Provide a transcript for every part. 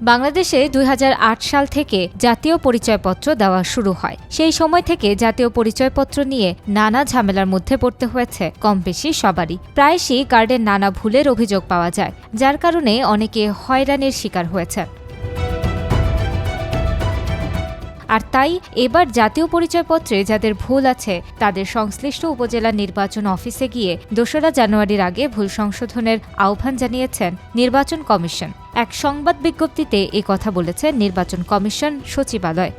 বাংলাদেশে ২০০৮ সাল থেকে জাতীয় পরিচয়পত্র দেওয়া শুরু হয়। সেই সময় থেকে জাতীয় পরিচয়পত্র নিয়ে নানা ঝামেলার মধ্যে পড়তে হয়েছে কমবেশি সবারই। প্রায়শই কার্ডের নানা ভুলের অভিযোগ পাওয়া যায়, যার কারণে অনেকে হয়রানির শিকার হয়েছে। আর তাই এবার জাতীয় পরিচয়পত্রে যাদের ভুল আছে তাদের সংশ্লিষ্ট উপজেলা নির্বাচন অফিসে গিয়ে ২রা জানুয়ারির আগে ভুল সংশোধনের আহ্বান জানিয়েছেন নির্বাচন কমিশন। এক সংবাদ বিজ্ঞপ্তিতে এ কথা বলেছে নির্বাচন কমিশন সচিবালয়।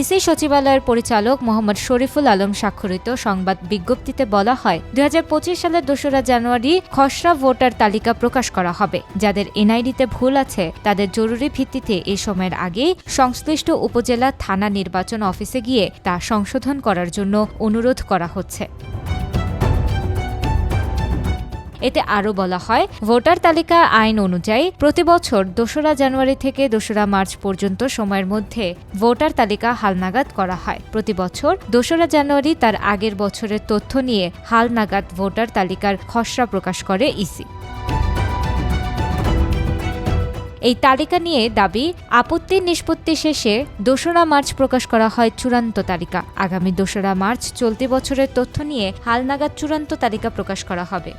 ইসি সচিবালয়ের পরিচালক মোহাম্মদ শরীফুল আলম স্বাক্ষরিত সংবাদ বিজ্ঞপ্তিতে বলা হয়, ২০২৫ সালের ২রা জানুয়ারি খসড়া ভোটার তালিকা প্রকাশ করা হবে। যাদের এনআইডিতে ভুল আছে তাদের জরুরি ভিত্তিতে এ সময়ের আগেই সংশ্লিষ্ট উপজেলা থানা নির্বাচন অফিসে গিয়ে তা সংশোধন করার জন্য অনুরোধ করা হচ্ছে। এতে আরও বলা হয়, ভোটার তালিকা আইন অনুযায়ী প্রতি বছর ২রা জানুয়ারি থেকে ২রা মার্চ পর্যন্ত সময়ের মধ্যে ভোটার তালিকা হালনাগাদ করা হয়। প্রতি বছর ২রা জানুয়ারি তার আগের বছরের তথ্য নিয়ে হালনাগাদ ভোটার তালিকার খসড়া প্রকাশ করে ইসি। এই তালিকা নিয়ে দাবি, আপত্তির নিষ্পত্তি শেষে ২রা মার্চ প্রকাশ করা হয় চূড়ান্ত তালিকা। আগামী ২রা মার্চ চলতি বছরের তথ্য নিয়ে হালনাগাদ চূড়ান্ত তালিকা প্রকাশ করা হবে।